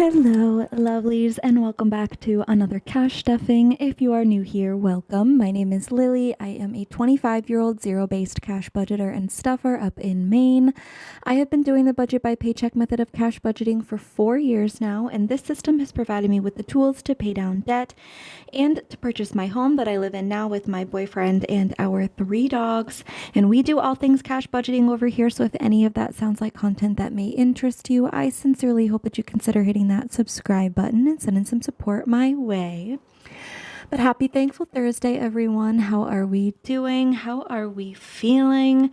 Hello, lovelies, and welcome back to another cash stuffing. If you are new here, welcome. My name is Lily. I am a 25-year-old zero-based cash budgeter and stuffer up in Maine. I have been doing the budget by paycheck method of cash budgeting for 4 years now, and this system has provided me with the tools to pay down debt and to purchase my home that I live in now with my boyfriend and our 3 dogs. And we do all things cash budgeting over here, so if any of that sounds like content that may interest you, I sincerely hope that you consider hitting that subscribe button and sending some support my way. But happy Thankful Thursday, everyone. How are we doing? How are we feeling?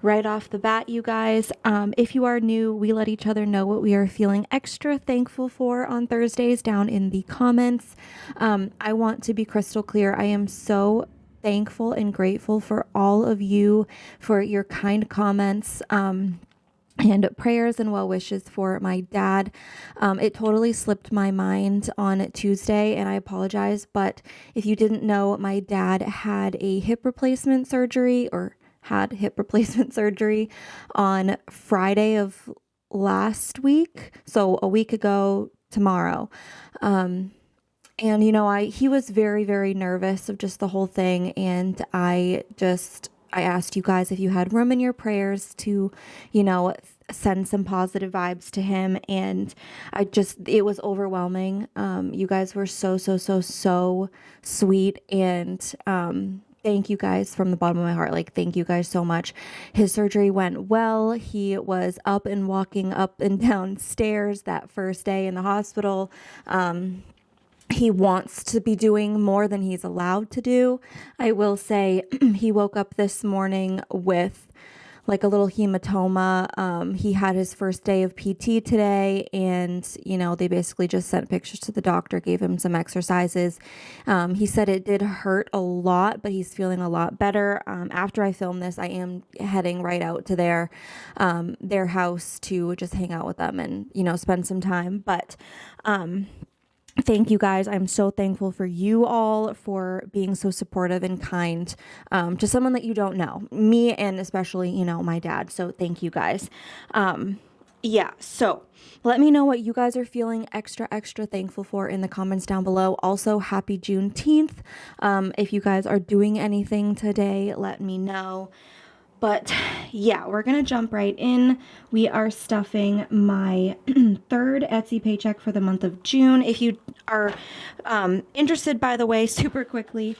Right off the bat, you guys, if you are new, we let each other know what we are feeling extra thankful for on Thursdays down in the comments. I want to be crystal clear. I am so thankful and grateful for all of you, for your kind comments, and prayers and well wishes for my dad. It totally slipped my mind on Tuesday, and I apologize, but if you didn't know, my dad had hip replacement surgery on Friday of last week, so a week ago tomorrow. And he was very, very nervous of just the whole thing, and I asked you guys if you had room in your prayers to, send some positive vibes to him. And it was overwhelming. You guys were so sweet. And, thank you guys from the bottom of my heart. Thank you guys so much. His surgery went well. He was up and walking up and down stairs that first day in the hospital. He wants to be doing more than he's allowed to do. I will say he woke up this morning with a little hematoma. He had his first day of PT today, and they basically just sent pictures to the doctor, gave him some exercises. He said it did hurt a lot, but he's feeling a lot better. After I film this, I am heading right out to their house to just hang out with them and spend some time. But thank you guys. I'm so thankful for you all for being so supportive and kind to someone that you don't know, me, and especially, my dad. So thank you guys. So let me know what you guys are feeling extra thankful for in the comments down below. Also, happy Juneteenth. If you guys are doing anything today, let me know. But yeah, we're going to jump right in. We are stuffing my third Etsy paycheck for the month of June. If you are interested, by the way, super quickly,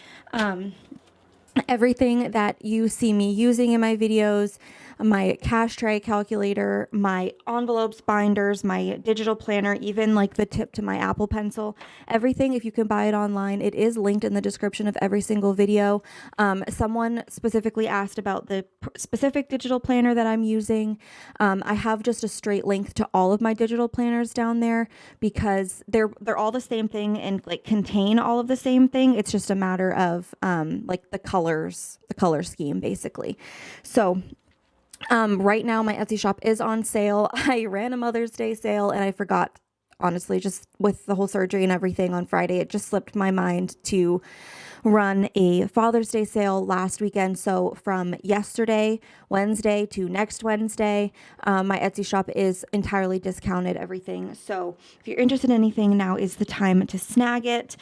everything that you see me using in my videos, my cash tray calculator, my envelopes, binders, my digital planner, even the tip to my Apple Pencil, everything, if you can buy it online, it is linked in the description of every single video. Someone specifically asked about the specific digital planner that I'm using. I have just a straight link to all of my digital planners down there because they're all the same thing and contain all of the same thing. It's just a matter of the color scheme basically. So right now my Etsy shop is on sale. I ran a Mother's Day sale and I forgot, honestly, just with the whole surgery and everything on Friday, it just slipped my mind to run a Father's Day sale last weekend. So from yesterday, Wednesday to next Wednesday, my Etsy shop is entirely discounted, everything. So if you're interested in anything, now is the time to snag it.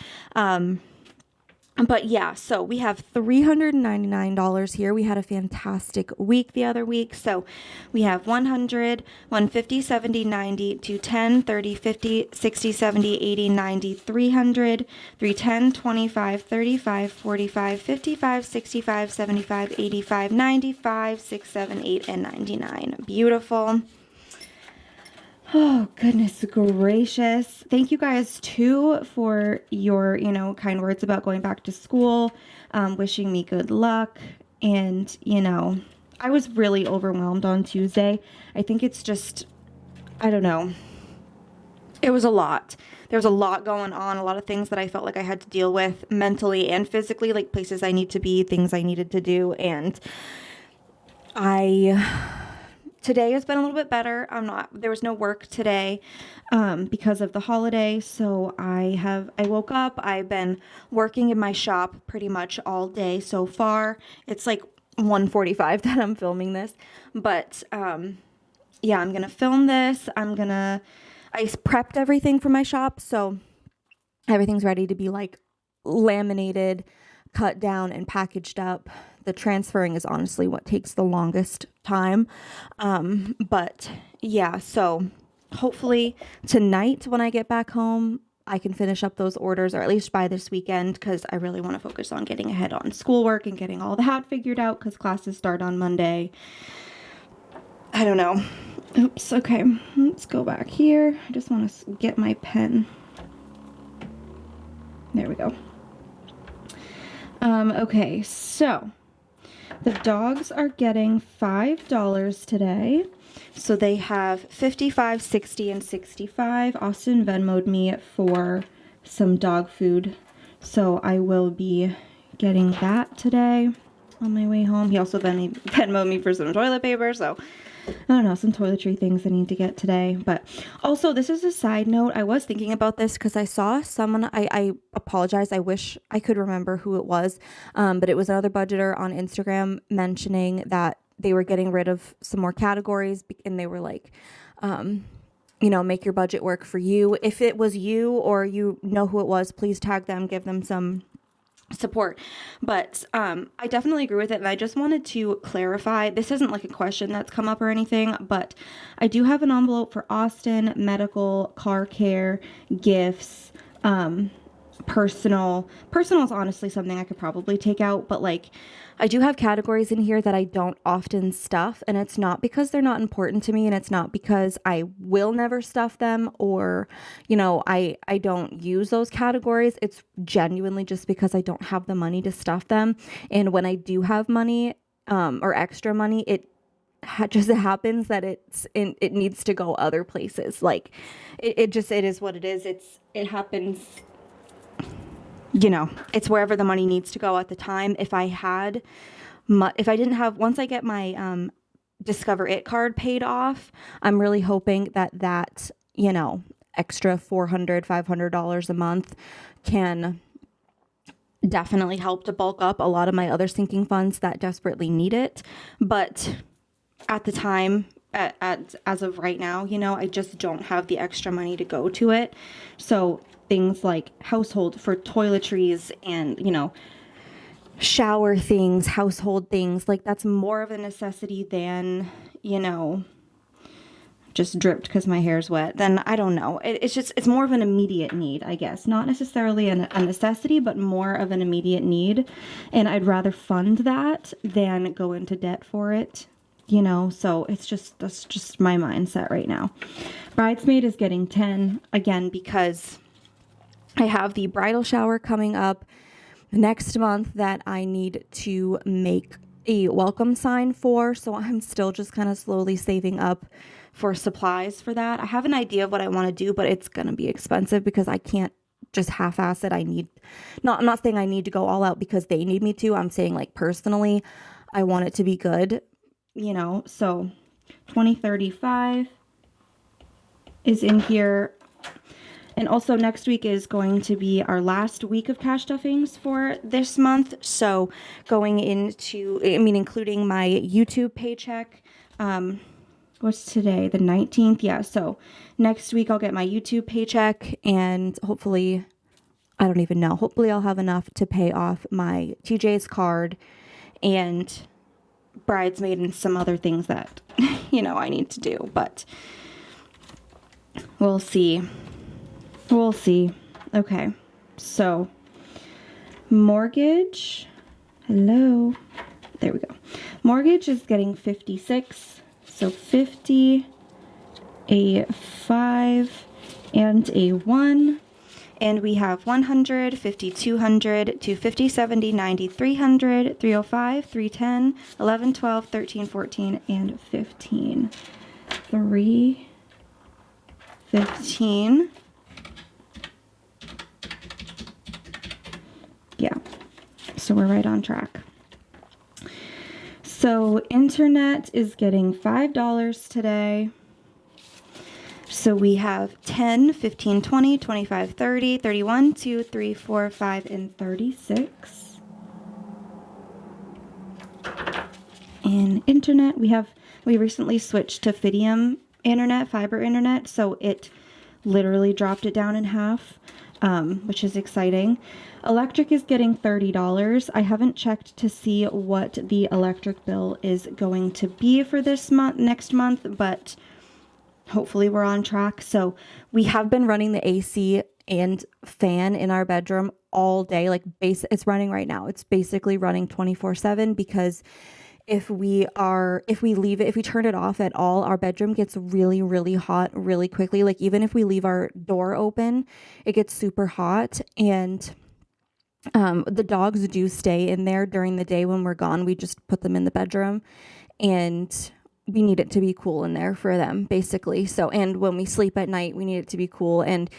But yeah, so we have $399 here. We had a fantastic week the other week. So we have 100, 150, 70, 90, 210, 30, 50, 60, 70, 80, 90, 300, 310, 25, 35, 45, 55, 65, 75, 85, 95, 6, 7, 8, and 99. Beautiful. Oh, goodness gracious. Thank you guys, too, for your, kind words about going back to school, wishing me good luck. And, I was really overwhelmed on Tuesday. I think it's just, I don't know. It was a lot. There was a lot going on, a lot of things that I felt like I had to deal with mentally and physically, places I need to be, things I needed to do. And today has been a little bit better. There was no work today because of the holiday. So I woke up, I've been working in my shop pretty much all day so far. It's 1:45 that I'm filming this, but yeah, I'm going to film this. I'm going to I prepped everything for my shop, so everything's ready to be like laminated, cut down, and packaged up. The transferring is honestly what takes the longest time. But yeah, so hopefully tonight when I get back home, I can finish up those orders, or at least by this weekend, because I really want to focus on getting ahead on schoolwork and getting all that figured out, because classes start on Monday. I don't know. Oops, okay, let's go back here. I just want to get my pen. There we go. Okay, so the dogs are getting $5 today. So they have 55, 60, and 65. Austin Venmo'd me for some dog food, so I will be getting that today on my way home. He also Venmo'd me for some toilet paper, so I don't know, some toiletry things I need to get today. But also, this is a side note. I was thinking about this because I saw someone, I apologize, I wish I could remember who it was, but it was another budgeter on Instagram mentioning that they were getting rid of some more categories, and they were like, you know, make your budget work for you. If it was you or you know who it was, please tag them, give them some support. But I definitely agree with it, and I just wanted to clarify, this isn't like a question that's come up or anything, but I do have an envelope for Austin, medical, car care, gifts, personal is honestly something I could probably take out, but like I do have categories in here that I don't often stuff, and it's not because they're not important to me, and it's not because I will never stuff them, or, you know, I don't use those categories. It's genuinely just because I don't have the money to stuff them. And when I do have money, or extra money, it just happens that it needs to go other places. Like it is what it is. It happens, you know, it's wherever the money needs to go at the time. If I didn't have, once I get my Discover It card paid off, I'm really hoping that, you know, extra $400, $500 a month can definitely help to bulk up a lot of my other sinking funds that desperately need it. But at the time, as of right now, you know, I just don't have the extra money to go to it. So things like household for toiletries and, you know, shower things, household things, like that's more of a necessity than, you know, just dripped because my hair's wet. Then I don't know. It's more of an immediate need, I guess. Not necessarily a necessity, but more of an immediate need. And I'd rather fund that than go into debt for it, you know. So that's just my mindset right now. Bridesmaid is getting 10 again because I have the bridal shower coming up next month that I need to make a welcome sign for. So I'm still just kind of slowly saving up for supplies for that. I have an idea of what I want to do, but it's going to be expensive because I can't just half-ass it. I'm not saying I need to go all out because they need me to. I'm saying like personally, I want it to be good, you know. So 2035 is in here. And also next week is going to be our last week of cash stuffings for this month. So going into, including my YouTube paycheck. What's today? The 19th? Yeah. So next week I'll get my YouTube paycheck, and hopefully, I don't even know. Hopefully I'll have enough to pay off my TJ's card and bridesmaid and some other things that, you know, I need to do. But we'll see. We'll see. Okay, so mortgage, hello, there we go. Mortgage is getting 56, so 50, a 5, and a 1, and we have 100, 50, 200, 250, 70, 90, 300, 305, 310, 11, 12, 13, 14, and 15. 3, 15. Yeah, so we're right on track. So internet is getting $5 today. So we have 10, 15, 20, 25, 30, 31, 2, 3, 4, 5, and 36. In internet, we recently switched to Fidium internet, fiber internet, so it literally dropped it down in half, which is exciting. Electric is getting $30. I haven't checked to see what the electric bill is going to be for this month, next month, but hopefully we're on track. So we have been running the AC and fan in our bedroom all day. Like it's running right now. It's basically running 24/7 because if we leave it, if we turn it off at all, our bedroom gets really, really hot really quickly. Like even if we leave our door open, it gets super hot. And the dogs do stay in there during the day when we're gone. We just put them in the bedroom, and we need it to be cool in there for them, basically. So, and when we sleep at night, we need it to be cool. And,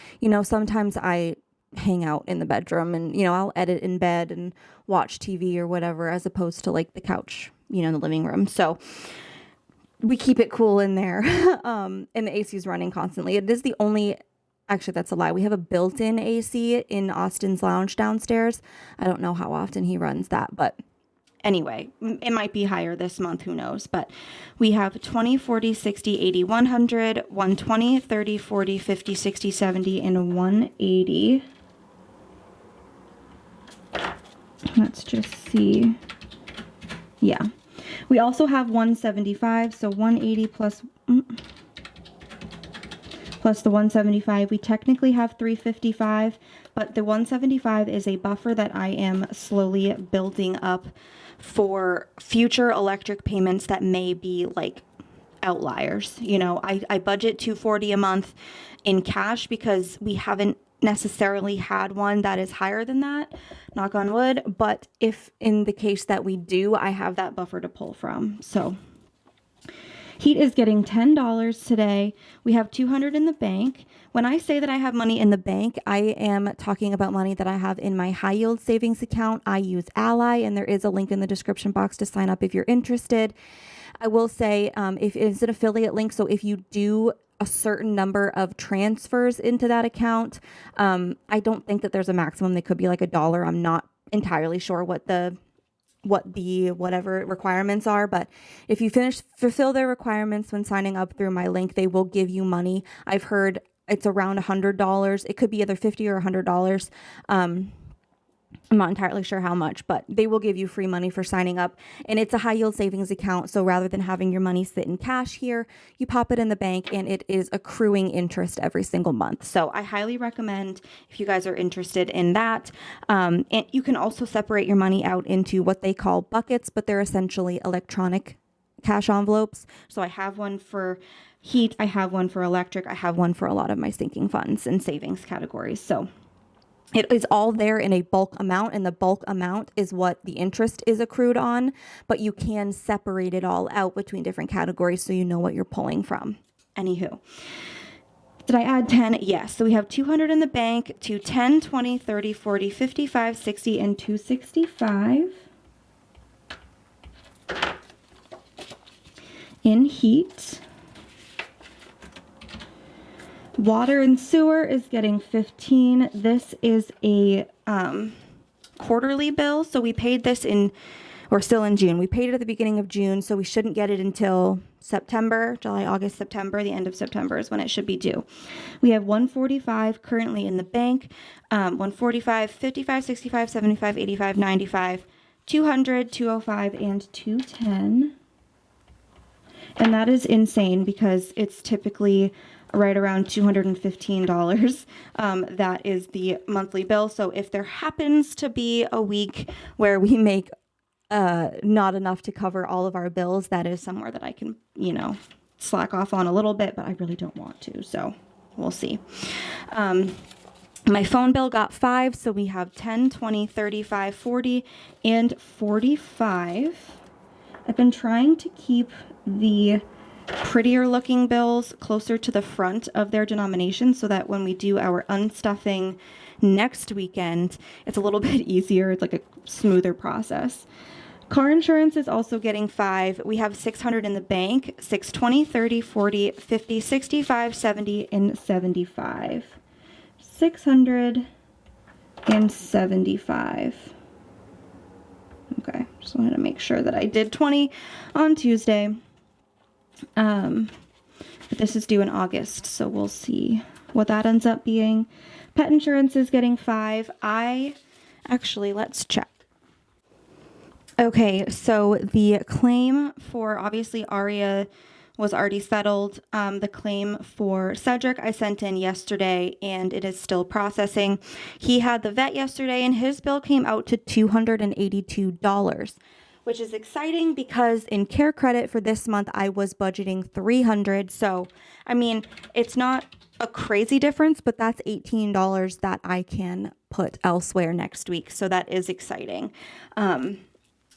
sometimes I hang out in the bedroom and, I'll edit in bed and watch TV or whatever, as opposed to like the couch, in the living room. So we keep it cool in there. And the AC is running constantly. It is the only, actually, that's a lie. We have a built-in AC in Austin's lounge downstairs. I don't know how often he runs that, but anyway, it might be higher this month, who knows, but we have 20, 40, 60, 80, 100, 120, 30, 40, 50, 60, 70, and 180. Let's just see. Yeah. We also have 175, so 180 plus the 175. We technically have 355, but the 175 is a buffer that I am slowly building up for future electric payments that may be like outliers. I budget $240 a month in cash because we haven't necessarily had one that is higher than that, knock on wood, but if in the case that we do, I have that buffer to pull from. So heat is getting $10 today. We have $200 in the bank. When I say that I have money in the bank, I am talking about money that I have in my high yield savings account. I use Ally, and there is a link in the description box to sign up if you're interested. I will say if it's an affiliate link, so if you do a certain number of transfers into that account, I don't think that there's a maximum. They could be like $1. I'm not entirely sure what the whatever requirements are, but if you fulfill their requirements when signing up through my link, they will give you money. I've heard it's around $100. It could be either $50 or $100. I'm not entirely sure how much, but they will give you free money for signing up. And it's a high yield savings account. So rather than having your money sit in cash here, you pop it in the bank and it is accruing interest every single month. So I highly recommend if you guys are interested in that. And you can also separate your money out into what they call buckets, but they're essentially electronic cash envelopes. So I have one for heat. I have one for electric. I have one for a lot of my sinking funds and savings categories. So it is all there in a bulk amount, and the bulk amount is what the interest is accrued on, but you can separate it all out between different categories so you know what you're pulling from. Anywho, did I add 10? Yes. So we have 200 in the bank to 10, 20, 30, 40, 55, 60, and 265. In heat. Water and sewer is getting 15. This is a quarterly bill. So we paid this we're still in June. We paid it at the beginning of June, so we shouldn't get it until September, July, August, September. The end of September is when it should be due. We have 145 currently in the bank, 145, 55, 65, 75, 85, 95, 200, 205, and 210. And that is insane because it's typically right around $215. That is the monthly bill. So if there happens to be a week where we make not enough to cover all of our bills, that is somewhere that I can, slack off on a little bit, but I really don't want to. So we'll see. My phone bill got 5. So we have 10, 20, 35, 40, and 45. I've been trying to keep the prettier looking bills closer to the front of their denomination so that when we do our unstuffing next weekend, it's a little bit easier. It's like a smoother process. Car insurance is also getting 5. We have 600 in the bank, 6, 20, 30, 40, 50, 65, 70, and 75. 675. Okay, just wanted to make sure that I did 20 on Tuesday. But this is due in August, so we'll see what that ends up being. Pet insurance is getting $5. Actually, let's check. Okay, so the claim for, obviously, Aria was already settled. The claim for Cedric I sent in yesterday, and it is still processing. He had the vet yesterday, and his bill came out to $282, which is exciting because in care credit for this month, I was budgeting $300. So, I mean, it's not a crazy difference, but that's $18 that I can put elsewhere next week. So that is exciting.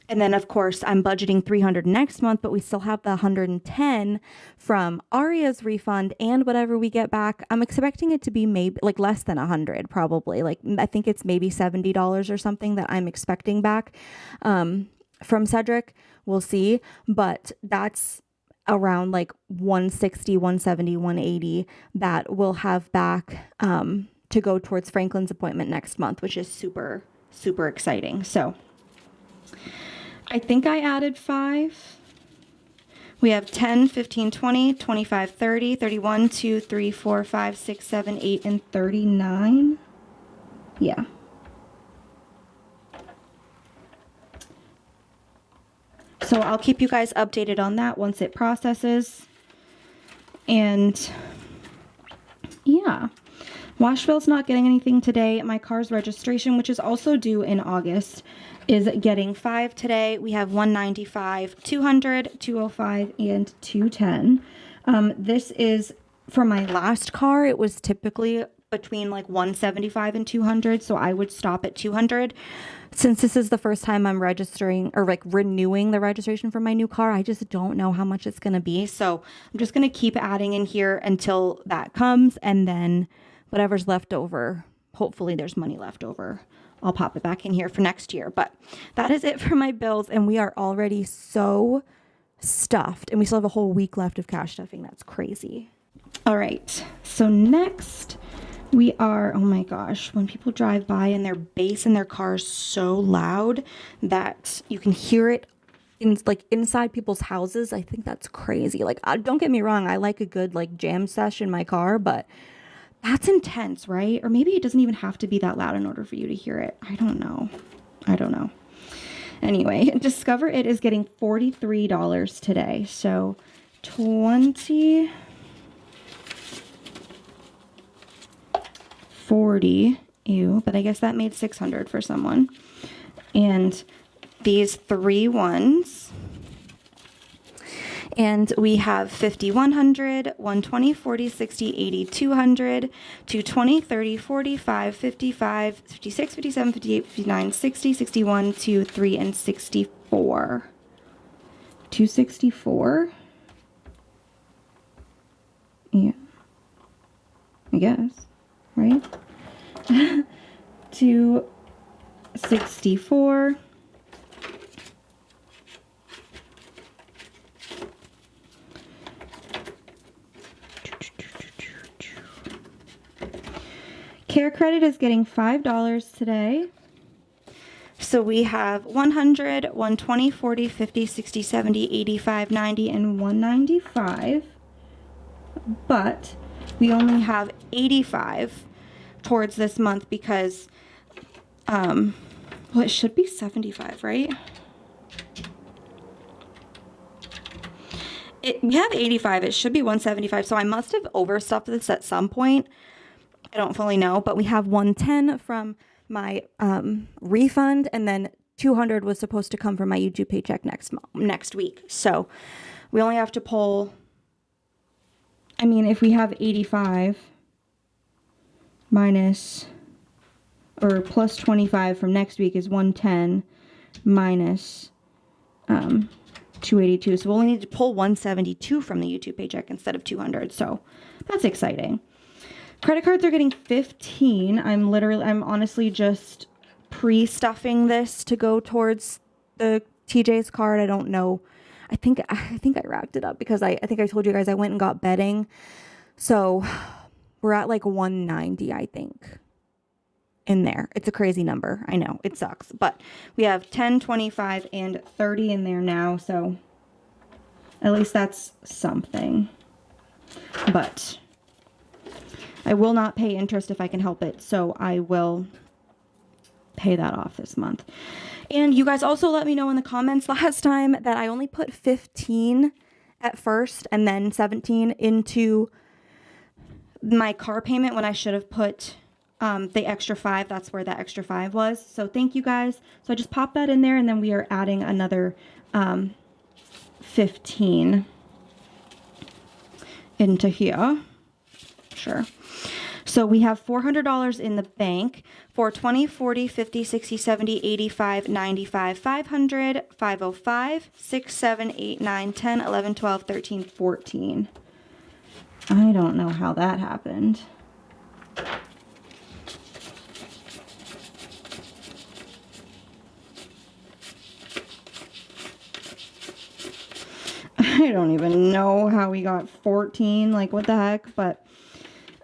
And then, of course, I'm budgeting $300 next month, but we still have the $110 from Aria's refund and whatever we get back. I'm expecting it to be maybe like less than $100, probably. Like, I think it's maybe $70 or something that I'm expecting back from Cedric. We'll see. But that's around like 160, 170, 180 that we'll have back to go towards Franklin's appointment next month, which is super, super exciting. So I think I added 5. We have 10, 15, 20, 25, 30, 31, 2, 3, 4, 5, 6, 7, 8, and 39. Yeah. So I'll keep you guys updated on that once it processes. And yeah, Washville's not getting anything today. My car's registration, which is also due in August, is getting 5 today. We have 195, 200, 205, and 210. This is for my last car. It was typically between like 175 and 200, so I would stop at 200. Since this is the first time I'm registering or like renewing the registration for my new car, I just don't know how much it's going to be. So I'm just going to keep adding in here until that comes, and then whatever's left over, hopefully there's money left over, I'll pop it back in here for next year. But that is it for my bills, and we are already so stuffed, and we still have a whole week left of cash stuffing. That's crazy. All right, so next we are, oh my gosh, when people drive by and their bass in their car is so loud that you can hear it in like inside people's houses. I think that's crazy. Like, don't get me wrong, I like a good like jam session in my car, but that's intense, right? Or maybe it doesn't even have to be that loud in order for you to hear it. I don't know. Anyway, Discover It is getting $43 today. So 20, 40, ew, but I guess that made 600 for someone. And these 3 ones, and we have 50, 100, 120, 40, 60, 80, 200, 220, 30, 45, 55, 56, 57, 58, 59, 60, 61, 2, 3, and 64. 264? Yeah. I guess, right? 264. Care credit is getting $5 today. So we have 100, 120, 40, 50, 60, 70, 85, 90, and 195. But we only have 85 towards this month because, well, it should be 75, right? We have 85. It should be 175. So I must have overstuffed this at some point. I don't fully know, but we have 110 from my refund, and then 200 was supposed to come from my YouTube paycheck next week. So we only have to pull, I mean, if we have 85 minus or plus 25 from next week is 110 minus 282. So we'll only need to pull 172 from the YouTube paycheck instead of 200. So that's exciting. Credit cards are getting 15. I'm honestly just pre-stuffing this to go towards the TJ's card. I don't know. I think I racked it up because I think I told you guys I went and got bedding. So we're at like 190, I think, in there. It's a crazy number. I know it sucks, but we have 10, 25, and 30 in there now. So at least that's something. But I will not pay interest if I can help it. So I will pay that off this month. And you guys also let me know in the comments last time that I only put 15 at first and then 17 into my car payment when I should have put the extra 5. That's where that extra 5 was. So thank you guys. So I just popped that in there, and then we are adding another 15 into here. Sure. So we have $400 in the bank for 20, 40, 50, 60, 70, 85, 95, 500, 505, 6, 7, 8, 9, 10, 11, 12, 13, 14. I don't know how that happened. I don't even know how we got 14, like what the heck, but,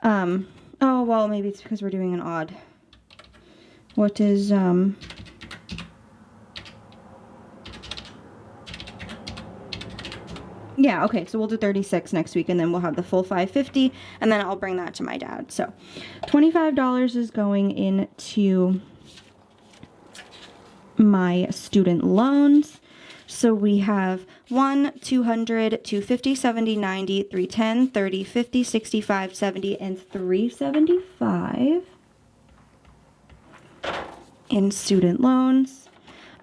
oh, well, maybe it's because we're doing an odd. What is, yeah, okay, so we'll do 36 next week, and then we'll have the full 550, and then I'll bring that to my dad. So $25 is going into my student loans. So we have 1, 200, 250, 70, 90, 310, 30, 50, 65, 70, and 375 in student loans.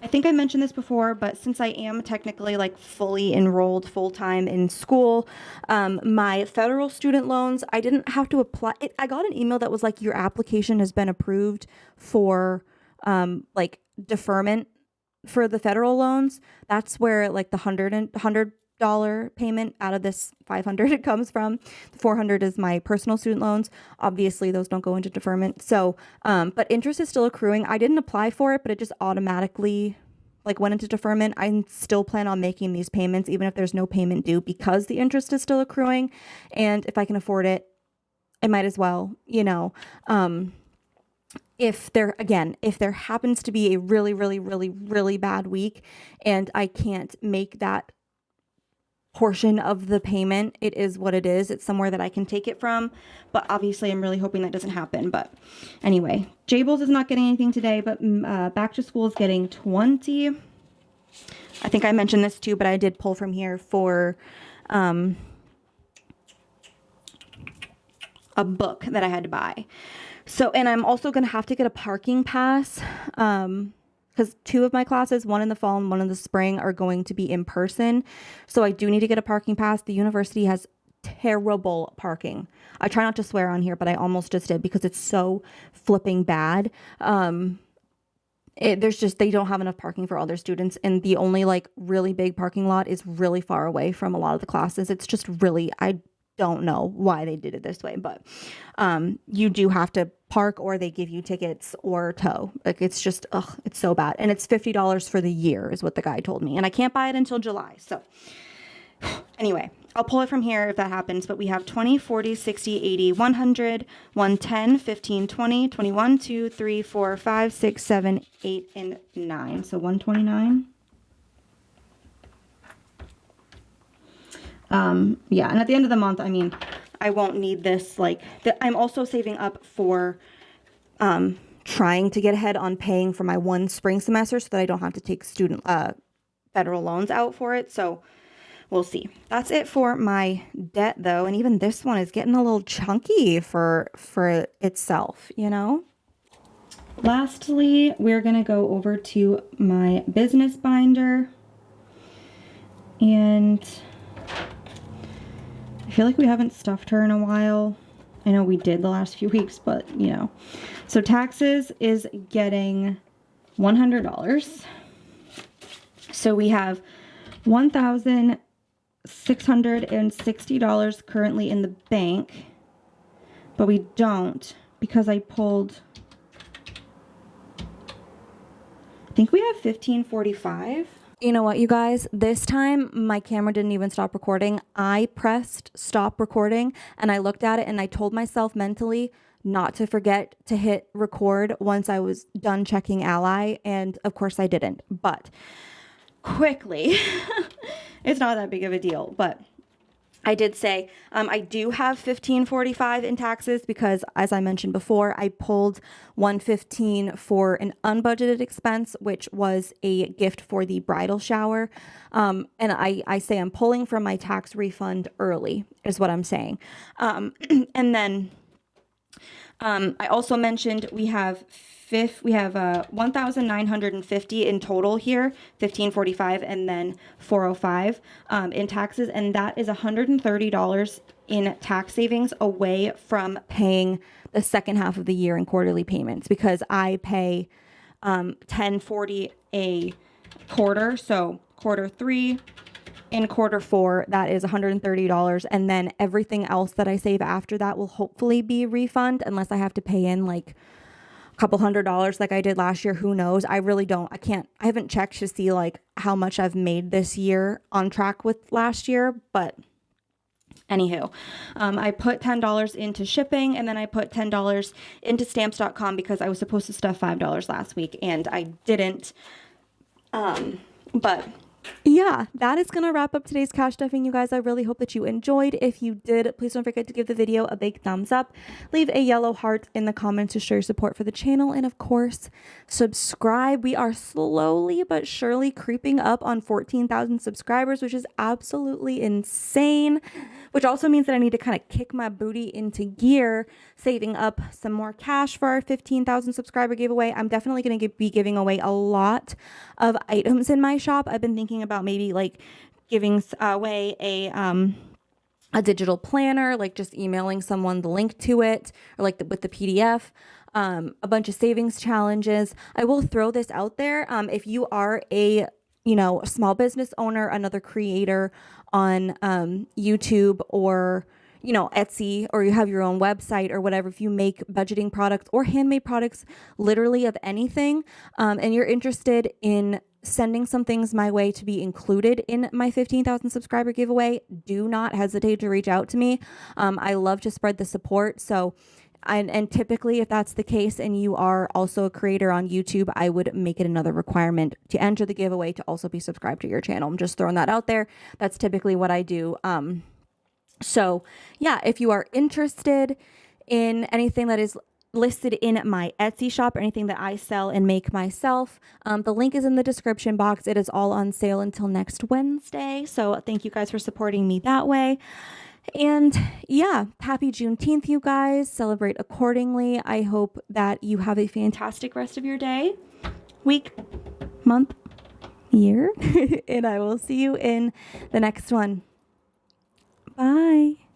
I think I mentioned this before, but since I am technically like fully enrolled full-time in school, my federal student loans, I didn't have to apply. I got an email that was like, your application has been approved for like deferment for the federal loans. That's where like the $100 payment out of this 500 comes from. The 400 is my personal student loans. Obviously those don't go into deferment. So, but interest is still accruing. I didn't apply for it, but it just automatically like went into deferment. I still plan on making these payments, even if there's no payment due, because the interest is still accruing. And if I can afford it, I might as well, you know, if there happens to be a really, really, really, really bad week and I can't make that portion of the payment, it is what it is. It's somewhere that I can take it from, but obviously I'm really hoping that doesn't happen. But anyway, Jables is not getting anything today, but Back to School is getting 20. I think I mentioned this too, but I did pull from here for a book that I had to buy. So, and I'm also going to have to get a parking pass because 2 of my classes, one in the fall and one in the spring, are going to be in person. So I do need to get a parking pass. The university has terrible parking. I try not to swear on here, but I almost just did because it's so flipping bad. They don't have enough parking for all their students. And the only like really big parking lot is really far away from a lot of the classes. It's just really, I don't know why they did it this way, but you do have to park or they give you tickets or tow. Like it's just, it's so bad. And it's $50 for the year is what the guy told me. And I can't buy it until July. So anyway, I'll pull it from here if that happens, but we have 20, 40, 60, 80, 100, 110, 15, 20, 21, 2, 3, 4, 5, 6, 7, 8, and 9. So 129. Yeah, and at the end of the month, I mean, I won't need this, like, I'm also saving up for, trying to get ahead on paying for my one spring semester so that I don't have to take student, federal loans out for it, so we'll see. That's it for my debt, though, and even this one is getting a little chunky for itself, you know? Lastly, we're gonna go over to my business binder, and I feel like we haven't stuffed her in a while. I know we did the last few weeks, but you know. So taxes is getting $100. So we have $1,660 currently in the bank, but we don't because I pulled, I think we have $1,545. You know what, you guys? This time, my camera didn't even stop recording. I pressed stop recording, and I looked at it, and I told myself mentally not to forget to hit record once I was done checking Ally, and of course I didn't. But quickly, it's not that big of a deal, but I did say I do have $15.45 in taxes because, as I mentioned before, I pulled $115 for an unbudgeted expense, which was a gift for the bridal shower. And I say I'm pulling from my tax refund early, is what I'm saying. And then I also mentioned we have 1,950 in total here, 1545 and then 405 in taxes, and that is $130 in tax savings away from paying the second half of the year in quarterly payments, because I pay $10.40 a quarter, so quarter 3. In quarter 4, that is $130. And then everything else that I save after that will hopefully be a refund, unless I have to pay in like a couple $100 like I did last year. Who knows? I really don't. I haven't checked to see like how much I've made this year on track with last year. But anywho, I put $10 into shipping, and then I put $10 into stamps.com because I was supposed to stuff $5 last week and I didn't. But yeah, that is going to wrap up today's cash stuffing, you guys. I really hope that you enjoyed. If you did, please don't forget to give the video a big thumbs up. Leave a yellow heart in the comments to show your support for the channel. And of course, subscribe. We are slowly but surely creeping up on 14,000 subscribers, which is absolutely insane. Which also means that I need to kind of kick my booty into gear, saving up some more cash for our 15,000 subscriber giveaway. I'm definitely going to be giving away a lot of items in my shop. I've been thinking about maybe like giving away a digital planner, like just emailing someone the link to it, or like with the PDF, a bunch of savings challenges. I will throw this out there. If you are a small business owner, another creator on YouTube or Etsy, or you have your own website or whatever, if you make budgeting products or handmade products, literally of anything, and you're interested in sending some things my way to be included in my 15,000 subscriber giveaway, do not hesitate to reach out to me. I love to spread the support. So, and typically, if that's the case and you are also a creator on YouTube, I would make it another requirement to enter the giveaway to also be subscribed to your channel. I'm just throwing that out there. That's typically what I do. So yeah, if you are interested in anything that is listed in my Etsy shop, or anything that I sell and make myself, the link is in the description box. It is all on sale until next Wednesday. So thank you guys for supporting me that way. And yeah, happy Juneteenth, you guys. Celebrate accordingly. I hope that you have a fantastic rest of your day, week, month, year, and I will see you in the next one. Bye.